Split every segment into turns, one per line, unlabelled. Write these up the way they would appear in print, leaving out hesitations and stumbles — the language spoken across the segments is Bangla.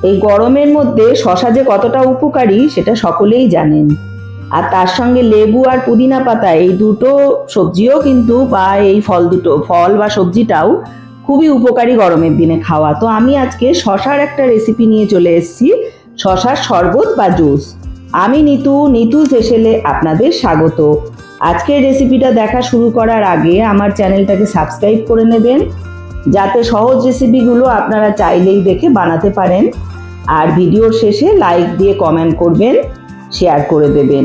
এই গরমের মধ্যে শশা যে কতটা উপকারী সেটা সকলেই জানেন। আর তার সঙ্গে লেবু আর পুদিনা পাতা এই দুটো সবজিও কিন্তু বা এই ফল বা সবজিটাও খুবই উপকারী গরমের দিনে খাওয়া। তো আমি আজকে শশার একটা রেসিপি নিয়ে চলে এসেছি, শশার শরবত বা জুস। আমি নিতু সেশেলে আপনাদের স্বাগত। আজকের রেসিপিটা দেখা শুরু করার আগে আমার চ্যানেলটাকে সাবস্ক্রাইব করে নেবেন, যাতে সহজ রেসিপিগুলো আপনারা চাইলেই দেখে বানাতে পারেন। আর ভিডিওর শেষে লাইক দিয়ে কমেন্ট করবেন, শেয়ার করে দেবেন।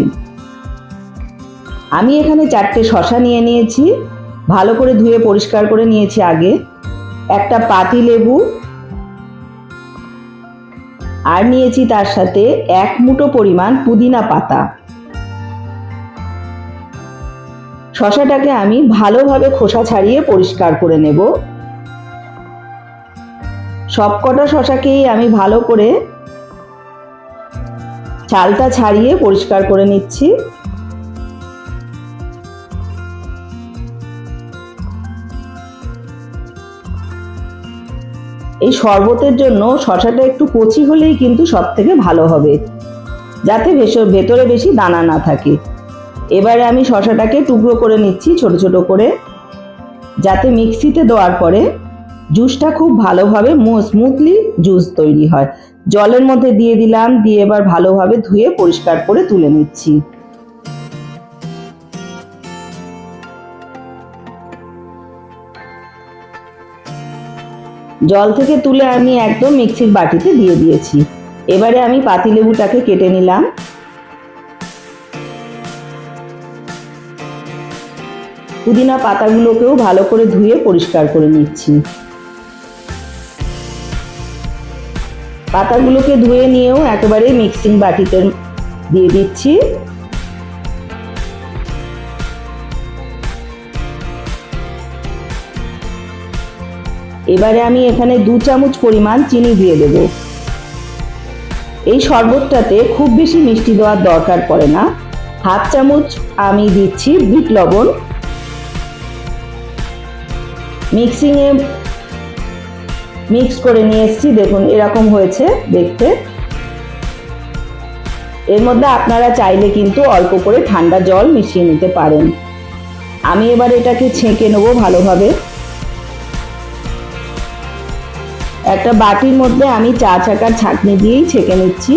আমি এখানে 4টে শশা নিয়ে নিয়েছি, ভালো করে ধুয়ে পরিষ্কার করে নিয়েছি আগে। একটা পাতি লেবু আর নিয়েছি তার সাথে 1 মুঠো পরিমাণ পুদিনা পাতা। শশাটাকে আমি ভালোভাবে খোসা ছাড়িয়ে পরিষ্কার করে নেব। সবকটা শশাকেই আমি ভালো করে ছালটা ছাড়িয়ে পরিষ্কার করে নিচ্ছি। এই শরবতের জন্য শশাটা একটু কচি হলেই কিন্তু সবথেকে ভালো হবে, যাতে ভেতরে বেশি দানা না থাকে। এবারে আমি শশাটাকে টুকরো করে নিচ্ছি ছোট ছোট করে, যাতে মিক্সিতে দেওয়ার পরে জুসটা খুব ভালোভাবে স্মুথলি জুস তৈরি হয়। জলের মধ্যে দিয়ে দিলাম, দিয়ে এবার ভালোভাবে ধুয়ে পরিষ্কার করে তুলে নিচ্ছি। জল থেকে তুলে আমি একদম মিক্সির বাটিতে দিয়ে দিয়েছি। এবারে আমি পাতিলেবুটাকে কেটে নিলাম। পুদিনা পাতাগুলোকেও ভালো করে ধুয়ে পরিষ্কার করে নিচ্ছি। পাতাগুলোকে ধুয়ে নিয়েও একেবারে মিক্সিং বাটিতে দিয়ে দিচ্ছি। এবারে আমি এখানে 2 চামচ পরিমাণ চিনি দিয়ে দেব। এই শরবতটাতে খুব বেশি মিষ্টি দেওয়ার দরকার পড়ে না। 1/2 চামচ আমি দিচ্ছি বিট লবণ। মিক্সিংয়ে মিক্স করে নিয়ে এসেছি, দেখুন এরকম হয়েছে দেখতে। এর মধ্যে আপনারা চাইলে কিন্তু অল্প করে ঠান্ডা জল মিশিয়ে নিতে পারেন। আমি এবার এটাকে ছেঁকে নেব ভালোভাবে। একটা বাটির মধ্যে আমি চা চাকার ছাঁকনি দিয়েই ছেঁকে নিচ্ছি।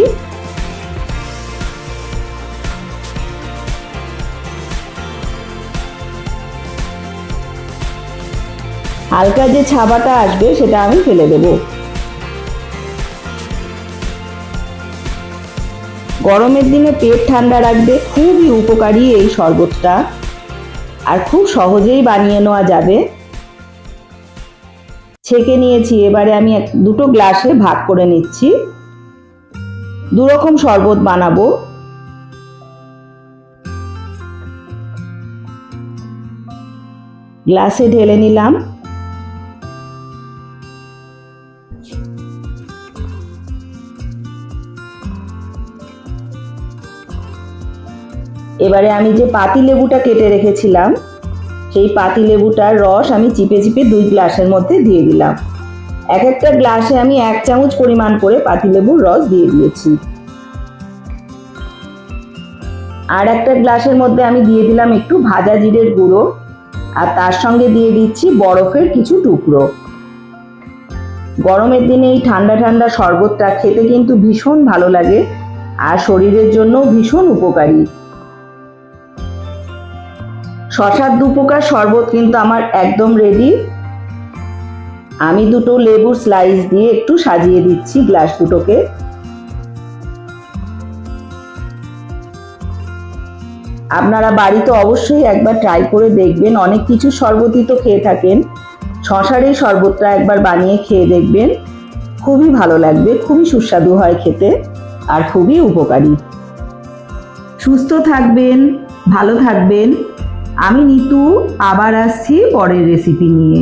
হালকা যে ছাবাটা আসবে সেটা আমি ফেলে দেব। গরমের দিনে পেট ঠান্ডা রাখবে, খুবই উপকারী এই শরবতটা, আর খুব সহজেই বানিয়ে নেওয়া যাবে। ছেঁকে নিয়েছি, এবারে আমি দুটো গ্লাসে ভাগ করে নিচ্ছি। 2 রকম শরবত বানাবো। গ্লাসে ঢেলে নিলাম। এবারে আমি যে পাতি লেবুটা কেটে রেখেছিলাম সেই পাতি লেবুটার রস আমি চিপে চিপে 2 গ্লাসের মধ্যে দিয়ে দিলাম। এক একটা গ্লাসে আমি 1 চামচ পরিমাণ করে পাতি লেবুর রস দিয়ে দিয়েছি। আর একটা গ্লাসের মধ্যে আমি দিয়ে দিলাম একটু ভাজা জিরের গুঁড়ো, আর তার সঙ্গে দিয়ে দিচ্ছি বরফের কিছু টুকরো। গরমের দিনে এই ঠান্ডা ঠান্ডা শরবতটা খেতে কিন্তু ভীষণ ভালো লাগে, আর শরীরের জন্য ভীষণ উপকারী। শশার 2 প্রকার শরবত কিন্তু আমার একদম রেডি। আমি 2টো লেবুর স্লাইস দিয়ে একটু সাজিয়ে দিচ্ছি গ্লাস দুটোকে। আপনারা বাড়িতে অবশ্যই একবার ট্রাই করে দেখবেন। অনেক কিছু শরবতই তো খেয়ে থাকেন, শশার এই শরবতটা একবার বানিয়ে খেয়ে দেখবেন, খুবই ভালো লাগবে, খুবই সুস্বাদু হয় খেতে, আর খুবই উপকারী। সুস্থ থাকবেন, ভালো থাকবেন। আমি নিতু আবার আসছি পরের রেসিপি নিয়ে।